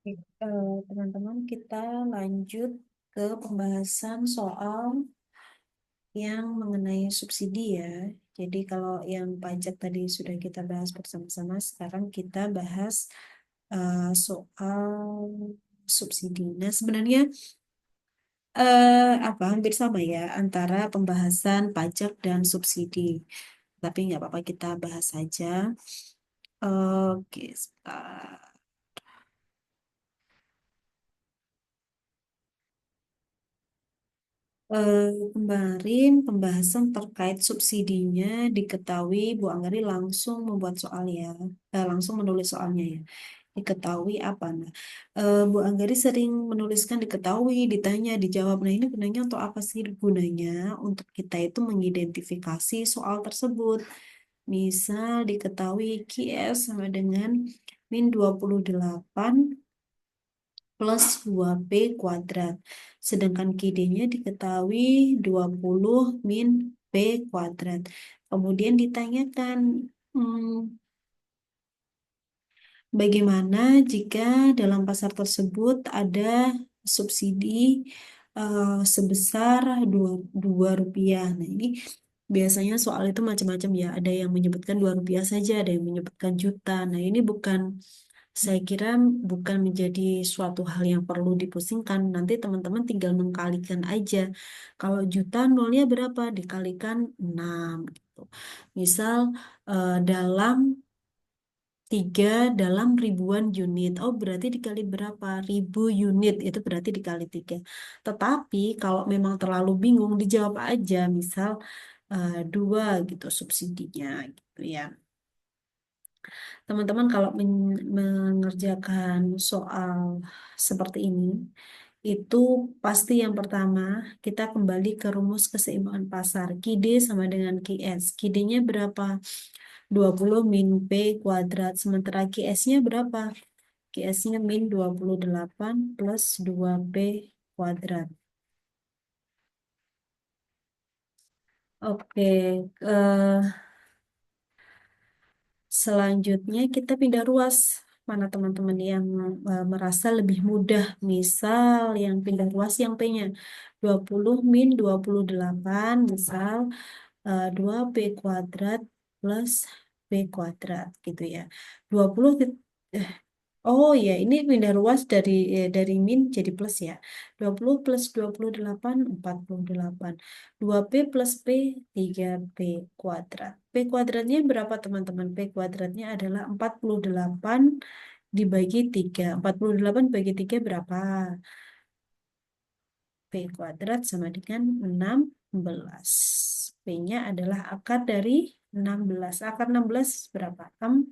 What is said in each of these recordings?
Teman-teman, kita lanjut ke pembahasan soal yang mengenai subsidi ya. Jadi kalau yang pajak tadi sudah kita bahas bersama-sama, sekarang kita bahas soal subsidi. Nah, sebenarnya hampir sama ya antara pembahasan pajak dan subsidi. Tapi nggak apa-apa, kita bahas saja. Oke, sebentar. Eh, Kemarin pembahasan terkait subsidinya diketahui Bu Anggari langsung membuat soalnya, langsung menulis soalnya ya. Diketahui apa? Nah, Bu Anggari sering menuliskan diketahui, ditanya, dijawab. Nah, ini gunanya untuk apa sih? Gunanya untuk kita itu mengidentifikasi soal tersebut. Misal diketahui QS sama dengan -28 plus 2p kuadrat. Sedangkan QD-nya diketahui 20 min p kuadrat. Kemudian ditanyakan, hmm, bagaimana jika dalam pasar tersebut ada subsidi sebesar 2 rupiah. Nah, ini biasanya soal itu macam-macam ya. Ada yang menyebutkan 2 rupiah saja, ada yang menyebutkan juta. Nah, ini saya kira bukan menjadi suatu hal yang perlu dipusingkan. Nanti teman-teman tinggal mengkalikan aja. Kalau juta nolnya berapa? Dikalikan 6 gitu. Misal dalam 3 dalam ribuan unit. Oh, berarti dikali berapa? 1.000 unit. Itu berarti dikali 3. Tetapi kalau memang terlalu bingung, dijawab aja. Misal 2 gitu subsidinya gitu ya. Teman-teman kalau mengerjakan soal seperti ini, itu pasti yang pertama kita kembali ke rumus keseimbangan pasar. QD sama dengan QS. QD-nya berapa? 20 min P kuadrat. Sementara QS-nya berapa? QS-nya min 28 plus 2P kuadrat. Oke, selanjutnya kita pindah ruas. Mana teman-teman yang merasa lebih mudah. Misal yang pindah ruas yang P-nya 20 min 28. Misal 2P kuadrat plus P kuadrat gitu ya. 20 oh ya, ini pindah ruas dari min jadi plus ya. 20 plus 28, 48. 2P plus P, 3P kuadrat. P kuadratnya berapa teman-teman? P kuadratnya adalah 48 dibagi 3. 48 bagi 3 berapa? P kuadrat sama dengan 16. P-nya adalah akar dari 16. Akar 16 berapa? 4.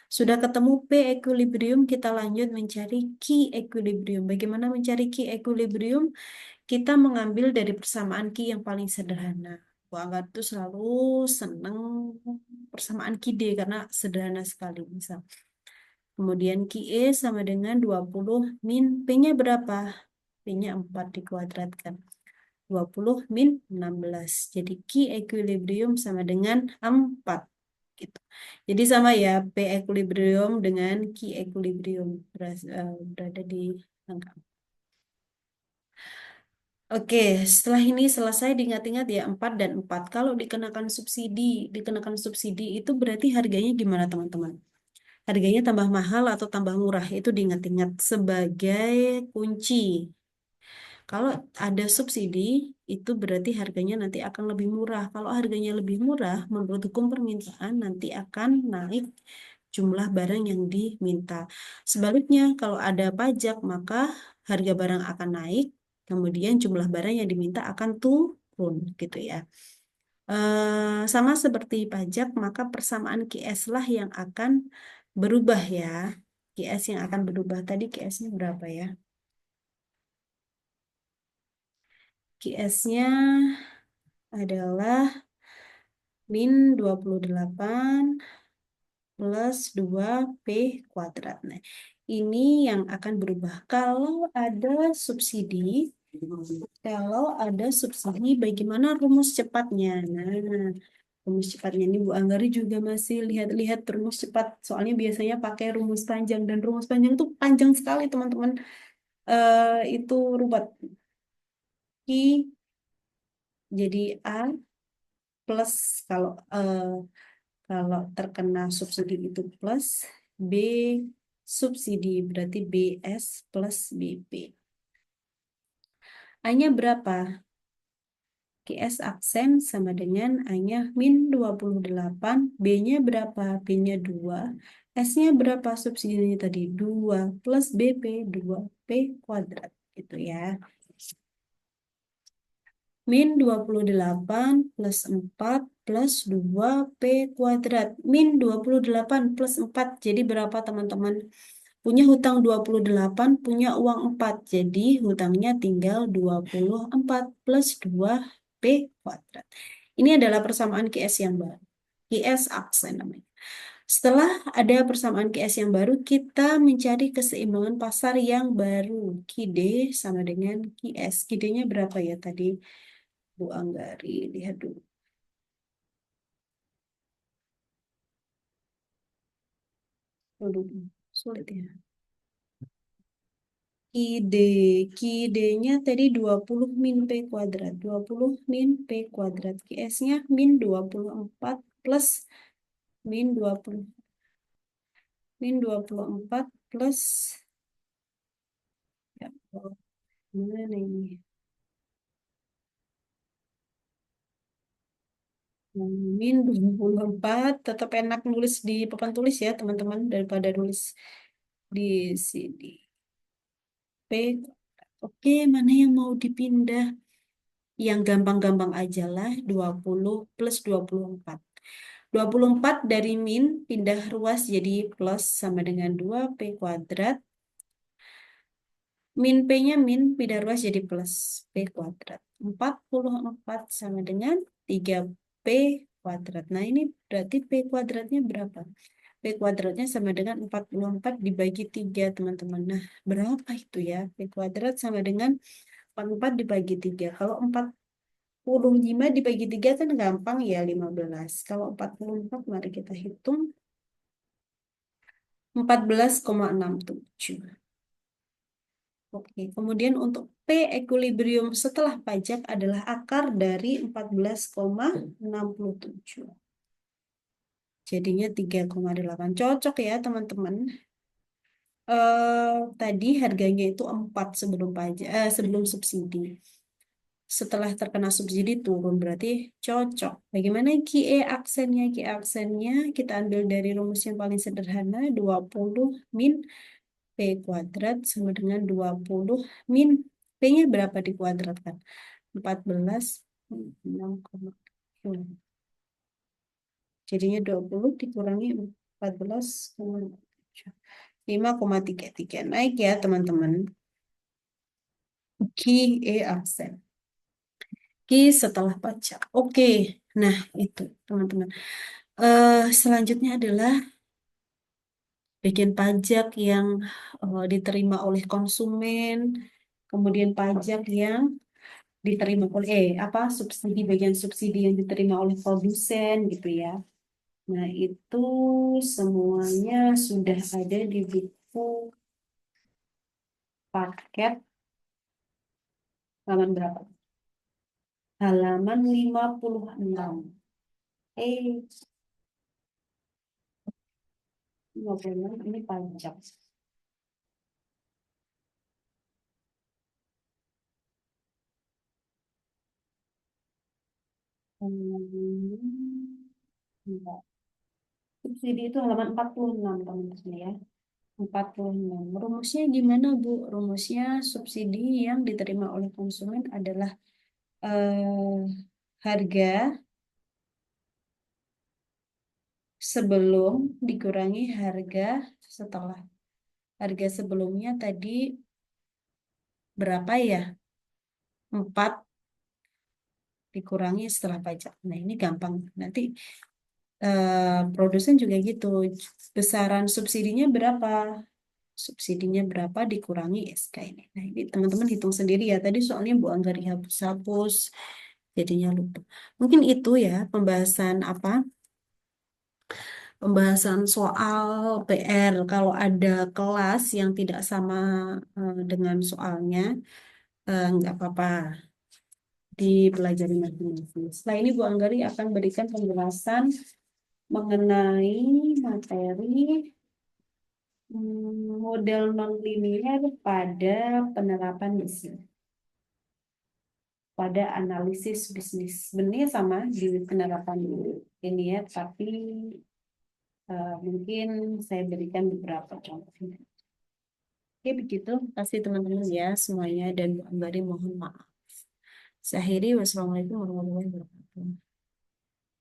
Sudah ketemu P equilibrium, kita lanjut mencari Q equilibrium. Bagaimana mencari Q equilibrium? Kita mengambil dari persamaan Q yang paling sederhana. Bu Angga tuh selalu seneng persamaan QD karena sederhana sekali. Misal. Kemudian QE sama dengan 20 min P-nya berapa? P-nya 4 dikuadratkan. 20 min 16. Jadi Q equilibrium sama dengan 4. Gitu. Jadi sama ya, P equilibrium dengan Q equilibrium berada di angka. Oke, setelah ini selesai diingat-ingat ya 4 dan 4. Kalau dikenakan subsidi itu berarti harganya gimana teman-teman? Harganya tambah mahal atau tambah murah itu diingat-ingat sebagai kunci. Kalau ada subsidi, itu berarti harganya nanti akan lebih murah. Kalau harganya lebih murah, menurut hukum permintaan nanti akan naik jumlah barang yang diminta. Sebaliknya, kalau ada pajak, maka harga barang akan naik, kemudian jumlah barang yang diminta akan turun, gitu ya. Sama seperti pajak, maka persamaan QS lah yang akan berubah ya. QS yang akan berubah. Tadi QS-nya berapa ya? QS-nya adalah min 28 plus 2P kuadrat. Nah, ini yang akan berubah. Kalau ada subsidi, bagaimana rumus cepatnya? Nah, Rumus cepatnya ini Bu Anggari juga masih lihat-lihat rumus cepat. Soalnya biasanya pakai rumus panjang dan rumus panjang itu panjang sekali teman-teman. Itu rubat. I jadi A plus kalau kalau terkena subsidi itu plus B subsidi berarti BS plus BP. A-nya berapa? QS aksen sama dengan A-nya min 28, B-nya berapa? B-nya 2, S-nya berapa subsidinya tadi? 2 plus BP 2P kuadrat gitu ya. Min 28 plus 4 plus 2P kuadrat. Min 28 plus 4 jadi berapa teman-teman? Punya hutang 28, punya uang 4. Jadi hutangnya tinggal 24 plus 2P kuadrat. Ini adalah persamaan QS yang baru. QS aksen namanya. Setelah ada persamaan QS yang baru, kita mencari keseimbangan pasar yang baru. QD sama dengan QS. QD-nya berapa ya tadi, Bu Anggari? Lihat dulu. Dulu. Sulit ya. Ide, Q-nya tadi 20 min P kuadrat. 20 min P kuadrat. QS-nya min 24 plus min 20. Min 24 plus, ya, mana ini? Min 24, tetap enak nulis di papan tulis ya teman-teman daripada nulis di sini. P. Oke, mana yang mau dipindah? Yang gampang-gampang aja lah, 20 plus 24. 24 dari min pindah ruas jadi plus sama dengan 2P kuadrat. Min P-nya min pindah ruas jadi plus P kuadrat. 44 sama dengan 3P kuadrat. Nah ini berarti P kuadratnya berapa? P kuadratnya sama dengan 44 dibagi 3 teman-teman. Nah berapa itu ya? P kuadrat sama dengan 44 dibagi 3. Kalau 45 dibagi 3 kan gampang ya 15. Kalau 44 mari kita hitung 14,67. Oke, kemudian untuk P equilibrium setelah pajak adalah akar dari 14,67. Jadinya 3,8. Cocok ya teman-teman. Tadi harganya itu 4 sebelum pajak, sebelum subsidi. Setelah terkena subsidi turun berarti cocok. Bagaimana QE aksennya? QE aksennya kita ambil dari rumus yang paling sederhana 20 min P kuadrat sama dengan 20 min P-nya berapa dikuadratkan? 14 6,7. Jadinya 20 dikurangi 14,7. 5,33. Naik ya teman-teman. QE aksen. Q setelah pajak. Oke. Nah, itu teman-teman. Selanjutnya adalah bagian pajak yang diterima oleh konsumen, kemudian pajak yang diterima oleh apa subsidi bagian subsidi yang diterima oleh produsen gitu ya. Nah, itu semuanya sudah ada di buku paket halaman berapa? Halaman 56. 56 ini pajak. Enggak. Subsidi itu halaman 46 teman-teman ya. 46. Rumusnya gimana, Bu? Rumusnya subsidi yang diterima oleh konsumen adalah eh, harga sebelum dikurangi harga setelah. Harga sebelumnya tadi berapa ya? 4 dikurangi setelah pajak. Nah, ini gampang. Nanti produsen juga gitu. Besaran subsidinya berapa? Subsidinya berapa dikurangi SK ini. Nah, ini teman-teman hitung sendiri ya. Tadi soalnya Bu Anggari hapus-hapus. jadinya lupa. Mungkin itu ya pembahasan apa? Pembahasan soal PR. Kalau ada kelas yang tidak sama dengan soalnya, nggak apa-apa dipelajari masing-masing. Setelah ini Bu Anggari akan berikan penjelasan mengenai materi model nonlinier pada penerapan bisnis, pada analisis bisnis. Sebenarnya sama di penerapan linier, tapi mungkin saya berikan beberapa contoh. Oke, begitu. Terima kasih teman-teman ya semuanya dan Bu Anggari mohon maaf. Saya akhiri, wassalamualaikum warahmatullahi wabarakatuh.